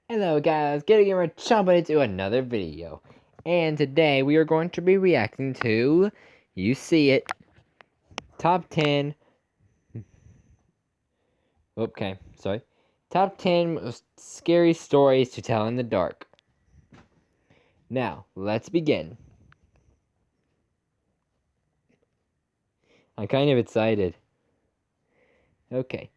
Hello guys, GatorGamer chomping into another video. And today we are going to be reacting to, you see it, top 10, top 10 most scary stories to tell in the dark. Now, let's begin. I'm kind of excited. Okay.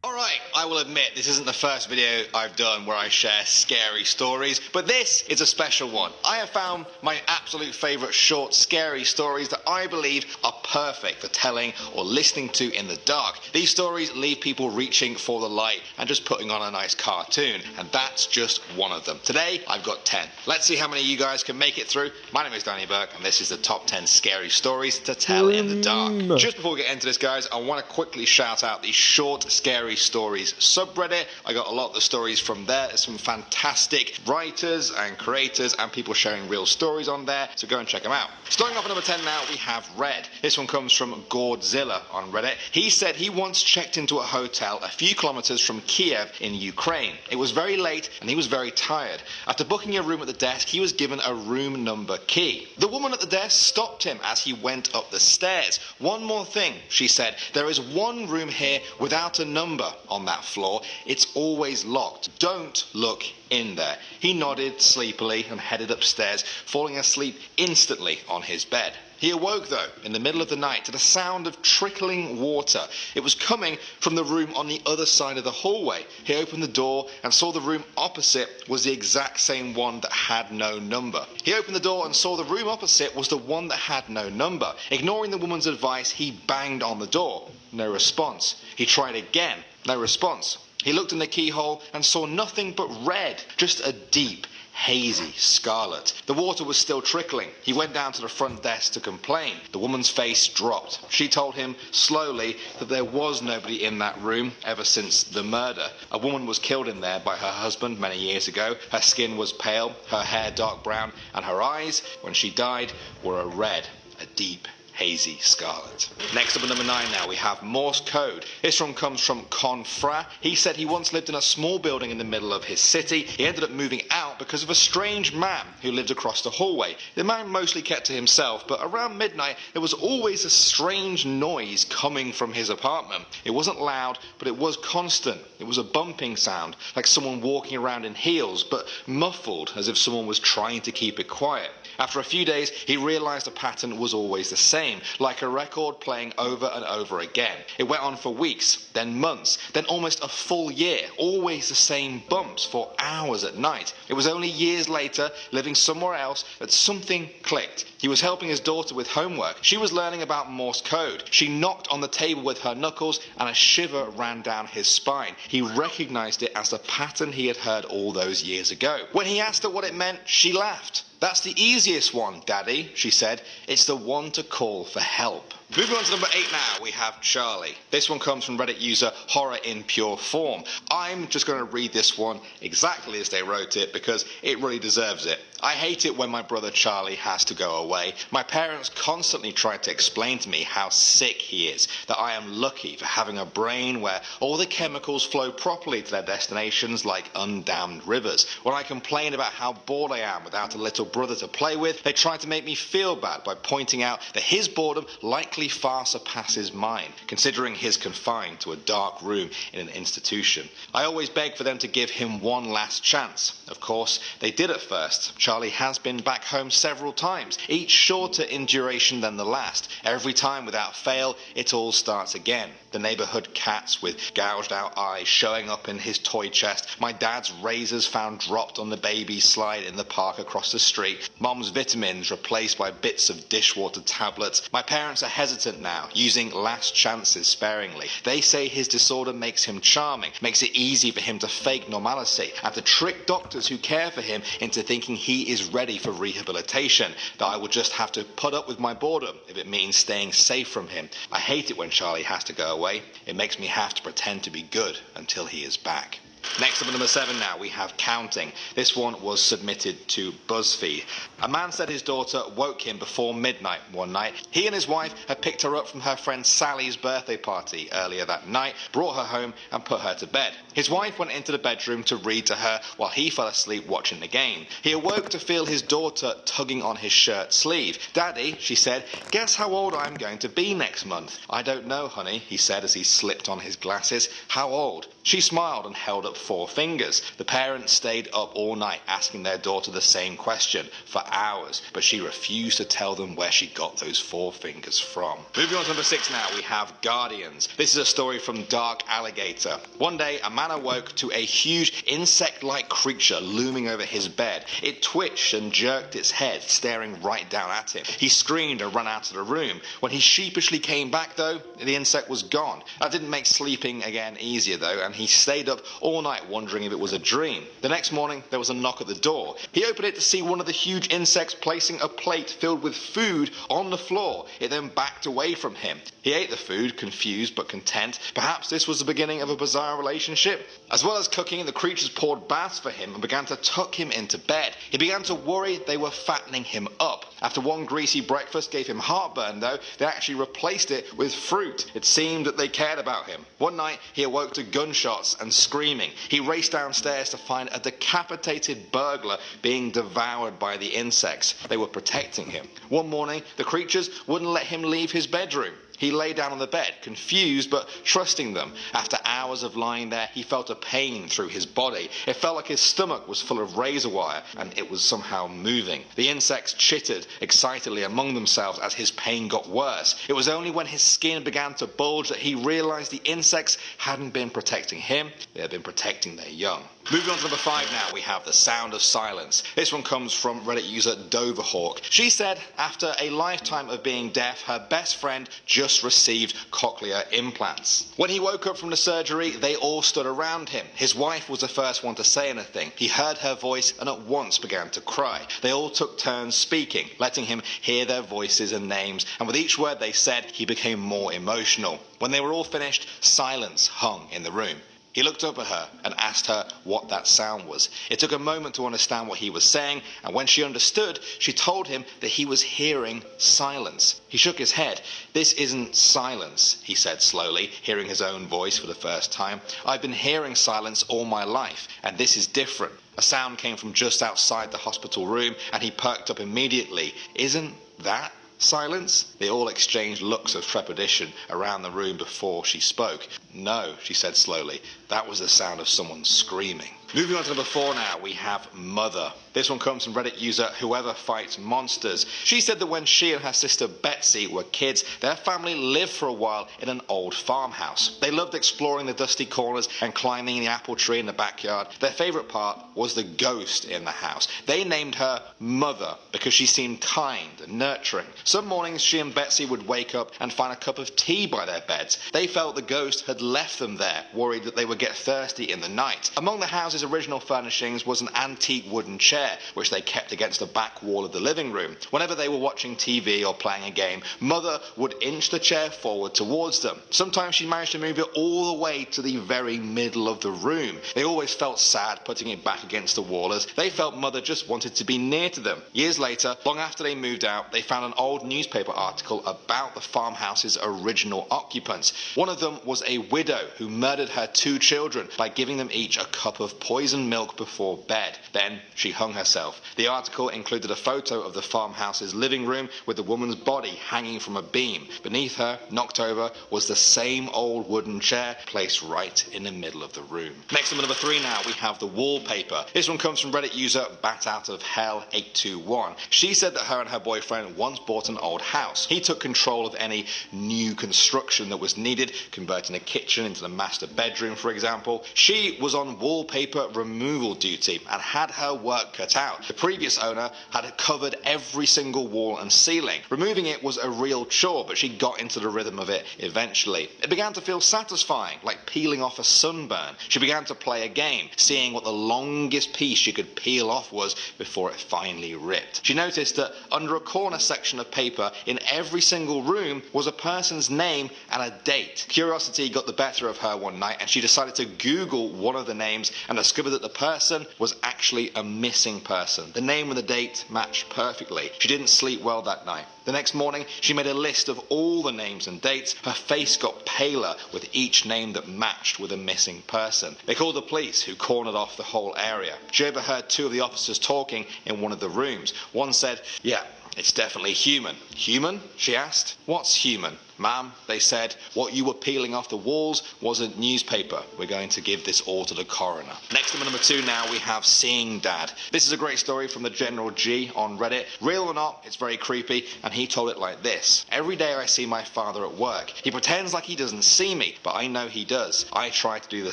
Alright, I will admit this isn't the first video I've done where I share scary stories, but this is a special one. I have found my absolute favourite short, scary stories that I believe are perfect for telling or listening to in the dark. These stories leave people reaching for the light and just putting on a nice cartoon, and that's just one of them. Today, I've got 10. Let's see how many of you guys can make it through. My name is Danny Burke, and this is the top 10 scary stories to tell in the dark. Just before we get into this, guys, I want to quickly shout out the short, scary stories subreddit. I got a lot of the stories from there. There's some fantastic writers and creators and people sharing real stories on there, so go and check them out. Starting off at number 10 now, we have Red. This one comes from Gourdzilla on Reddit. He said he once checked into a hotel a few kilometers from Kiev in Ukraine. It was very late and he was very tired. After booking a room at the desk, he was given a room number key. The woman at the desk stopped him as he went up the stairs. "One more thing," she said. "There is one room here without a number on that floor. It's always locked. Don't look in there." He nodded sleepily and headed upstairs, falling asleep instantly on his bed. He awoke, though, in the middle of the night to the sound of trickling water. It was coming from the room on the other side of the hallway. He opened the door and saw the room opposite was the exact same one that had no number. He opened the door and saw the room opposite was the one that had no number. Ignoring the woman's advice, he banged on the door. No response. He tried again. No response. He looked in the keyhole and saw nothing but red, just a deep, hazy scarlet. The water was still trickling. He went down to the front desk to complain. The woman's face dropped. She told him slowly that there was nobody in that room ever since the murder. A woman was killed in there by her husband many years ago. Her skin was pale, her hair dark brown, and her eyes, when she died, were a red, a deep, hazy scarlet. Next up at number 9 now, we have Morse Code. This one comes from Confra. He said he once lived in a small building in the middle of his city. He ended up moving out because of a strange man who lived across the hallway. The man mostly kept to himself, but around midnight there was always a strange noise coming from his apartment. It wasn't loud, but it was constant. It was a bumping sound, like someone walking around in heels, but muffled, as if someone was trying to keep it quiet. After a few days, he realized the pattern was always the same, like a record playing over and over again. It went on for weeks, then months, then almost a full year, always the same bumps for hours at night. It was only years later, living somewhere else, that something clicked. He was helping his daughter with homework. She was learning about Morse code. She knocked on the table with her knuckles and a shiver ran down his spine. He recognized it as the pattern he had heard all those years ago. When he asked her what it meant, she laughed. "That's the easiest one, Daddy," she said. "It's the one to call for help." Moving on to number 8 now, we have Charlie. This one comes from Reddit user Horror in Pure Form. I'm just going to read this one exactly as they wrote it because it really deserves it. "I hate it when my brother Charlie has to go away. My parents constantly try to explain to me how sick he is, that I am lucky for having a brain where all the chemicals flow properly to their destinations like undammed rivers. When I complain about how bored I am without a little brother to play with, they try to make me feel bad by pointing out that his boredom likely far surpasses mine, considering he's confined to a dark room in an institution. I always beg for them to give him one last chance. Of course, they did at first. Charlie has been back home several times, each shorter in duration than the last. Every time, without fail, it all starts again. The neighborhood cats with gouged out eyes showing up in his toy chest. My dad's razors found dropped on the baby slide in the park across the street. Mom's vitamins replaced by bits of dishwater tablets. My parents are hesitant now, using last chances sparingly. They say his disorder makes him charming, makes it easy for him to fake normalcy, and to trick doctors who care for him into thinking he is ready for rehabilitation, that I will just have to put up with my boredom if it means staying safe from him. I hate it when Charlie has to go away. It makes me have to pretend to be good until he is back." Next up at number 7 now, we have Counting. This one was submitted to BuzzFeed. A man said his daughter woke him before midnight one night. He and his wife had picked her up from her friend Sally's birthday party earlier that night, brought her home and put her to bed. His wife went into the bedroom to read to her while he fell asleep watching the game. He awoke to feel his daughter tugging on his shirt sleeve. "Daddy," she said, "guess how old I'm going to be next month?" "I don't know, honey," he said as he slipped on his glasses. "How old?" She smiled and held up 4 fingers. The parents stayed up all night asking their daughter the same question for hours, but she refused to tell them where she got those 4 fingers from. Moving on to number 6 now, we have Guardians. This is a story from Dark Alligator. One day, a man awoke to a huge insect-like creature looming over his bed. It twitched and jerked its head, staring right down at him. He screamed and ran out of the room. When he sheepishly came back, though, the insect was gone. That didn't make sleeping again easier, though, and he stayed up all night wondering if it was a dream. The next morning, there was a knock at the door. He opened it to see one of the huge insects placing a plate filled with food on the floor. It then backed away from him. He ate the food, confused but content. Perhaps this was the beginning of a bizarre relationship. As well as cooking, the creatures poured baths for him and began to tuck him into bed. He began to worry they were fattening him up. After one greasy breakfast gave him heartburn, though, they actually replaced it with fruit. It seemed that they cared about him. One night, he awoke to gunshots and screaming. He raced downstairs to find a decapitated burglar being devoured by the insects. They were protecting him. One morning, the creatures wouldn't let him leave his bedroom. He lay down on the bed, confused but trusting them. After hours of lying there, he felt a pain through his body. It felt like his stomach was full of razor wire, and it was somehow moving. The insects chittered excitedly among themselves as his pain got worse. It was only when his skin began to bulge that he realized the insects hadn't been protecting him, they had been protecting their young. Moving on to number 5 now, we have The Sound of Silence. This one comes from Reddit user Doverhawk. She said after a lifetime of being deaf, her best friend just received cochlear implants. When he woke up from the surgery, they all stood around him. His wife was the first one to say anything. He heard her voice and at once began to cry. They all took turns speaking, letting him hear their voices and names, and with each word they said, he became more emotional. When they were all finished, silence hung in the room. He looked up at her and asked her what that sound was. It took a moment to understand what he was saying, and when she understood, she told him that he was hearing silence. He shook his head. "This isn't silence," he said slowly, hearing his own voice for the first time. "I've been hearing silence all my life, and this is different." A sound came from just outside the hospital room, and he perked up immediately. "Isn't that silence?" They all exchanged looks of trepidation around the room before she spoke. "No," she said slowly, "that was the sound of someone screaming." Moving on to number 4 now, we have Mother. This one comes from Reddit user Whoever Fights Monsters. She said that when she and her sister Betsy were kids, their family lived for a while in an old farmhouse. They loved exploring the dusty corners and climbing the apple tree in the backyard. Their favourite part was the ghost in the house. They named her Mother because she seemed kind and nurturing. Some mornings she and Betsy would wake up and find a cup of tea by their beds. They felt the ghost had left them there, worried that they would get thirsty in the night. Among the house's original furnishings was an antique wooden chair, which they kept against the back wall of the living room. Whenever they were watching TV or playing a game, Mother would inch the chair forward towards them. Sometimes she managed to move it all the way to the very middle of the room. They always felt sad putting it back against the wall, as they felt Mother just wanted to be near to them. Years later, long after they moved out, they found an old newspaper article about the farmhouse's original occupants. One of them was a widow who murdered her 2 children by giving them each a cup of poisoned milk before bed. Then she hung herself. The article included a photo of the farmhouse's living room with the woman's body hanging from a beam. Beneath her, knocked over, was the same old wooden chair placed right in the middle of the room. Next to number 3 now, we have the wallpaper. This one comes from Reddit user BatOutOfHell821. She said that her and her boyfriend once bought an old house. He took control of any new construction that was needed, converting a kitchen into the master bedroom, for example. She was on wallpaper removal duty and had her work cut out. The previous owner had covered every single wall and ceiling. Removing it was a real chore, but she got into the rhythm of it eventually. It began to feel satisfying, like peeling off a sunburn. She began to play a game, seeing what the longest piece she could peel off was before it finally ripped. She noticed that under a corner section of paper in every single room was a person's name and a date. Curiosity got the better of her one night, and she decided to Google one of the names and discovered that the person was actually a missing missing person. The name and the date matched perfectly. She didn't sleep well that night. The next morning, she made a list of all the names and dates. Her face got paler with each name that matched with a missing person. They called the police, who cornered off the whole area. She overheard two of the officers talking in one of the rooms. One said, "Yeah, it's definitely human." "Human?" she asked. "What's human?" "Ma'am," they said, "what you were peeling off the walls was a newspaper. We're going to give this all to the coroner." Next to number 2 now, we have Seeing Dad. This is a great story from the General G on Reddit. Real or not, it's very creepy, and he told it like this. "Every day I see my father at work. He pretends like he doesn't see me, but I know he does. I try to do the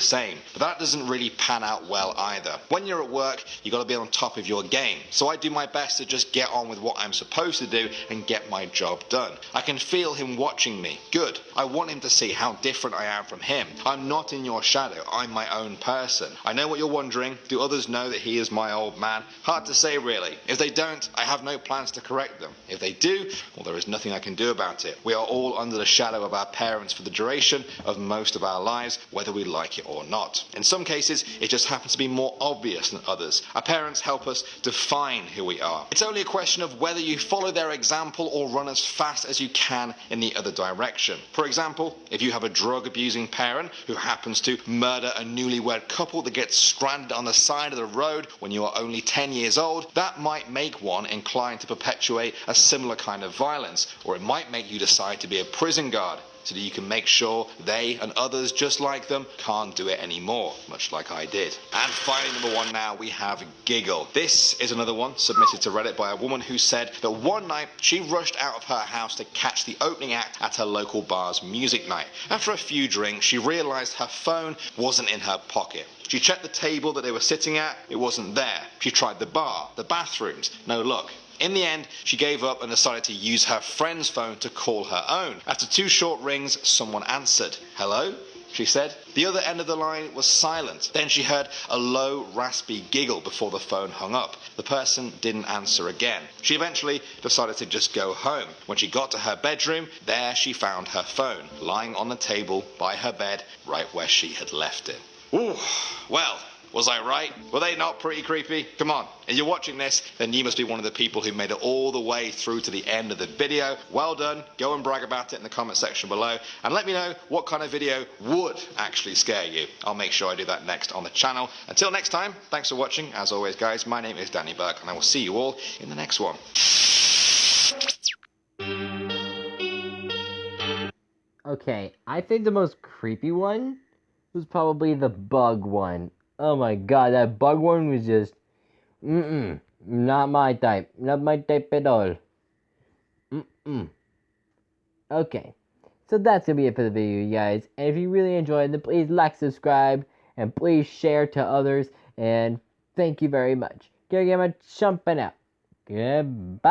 same. But that doesn't really pan out well either. When you're at work, you got to be on top of your game. So I do my best to just get on with what I'm supposed to do and get my job done. I can feel him watching me. Good. I want him to see how different I am from him. I'm not in your shadow. I'm my own person. I know what you're wondering. Do others know that he is my old man? Hard to say, really. If they don't, I have no plans to correct them. If they do, well, there is nothing I can do about it. We are all under the shadow of our parents for the duration of most of our lives, whether we like it or not. In some cases, it just happens to be more obvious than others. Our parents help us define who we are. It's only a question of whether you follow their example or run as fast as you can in the other direction. For example, if you have a drug-abusing parent who happens to murder a newlywed couple that gets stranded on the side of the road when you are only 10 years old, that might make one inclined to perpetuate a similar kind of violence, or it might make you decide to be a prison guard, so that you can make sure they and others just like them can't do it anymore, much like I did. And finally, number 1 now, we have Giggle. This is another one submitted to Reddit by a woman who said that one night she rushed out of her house to catch the opening act at her local bar's music night. After a few drinks, she realised her phone wasn't in her pocket. She checked the table that they were sitting at, it wasn't there. She tried the bar, the bathrooms, no luck. In the end, she gave up and decided to use her friend's phone to call her own. After 2 short rings, someone answered. "Hello?" she said. The other end of the line was silent. Then she heard a low, raspy giggle before the phone hung up. The person didn't answer again. She eventually decided to just go home. When she got to her bedroom, there she found her phone, lying on the table by her bed, right where she had left it. Ooh, well, was I right? Were they not pretty creepy? Come on, if you're watching this, then you must be one of the people who made it all the way through to the end of the video. Well done. Go and brag about it in the comment section below, and let me know what kind of video would actually scare you. I'll make sure I do that next on the channel. Until next time, thanks for watching. As always, guys, my name is Danny Burke, and I will see you all in the next one. Okay, I think the most creepy one was probably the bug one. Oh my god, that bug one was just... not my type. Not my type at all. Okay, so that's gonna be it for the video, you guys. And if you really enjoyed it, please like, subscribe, and please share to others. And thank you very much. GatorGamer jumping out. Goodbye.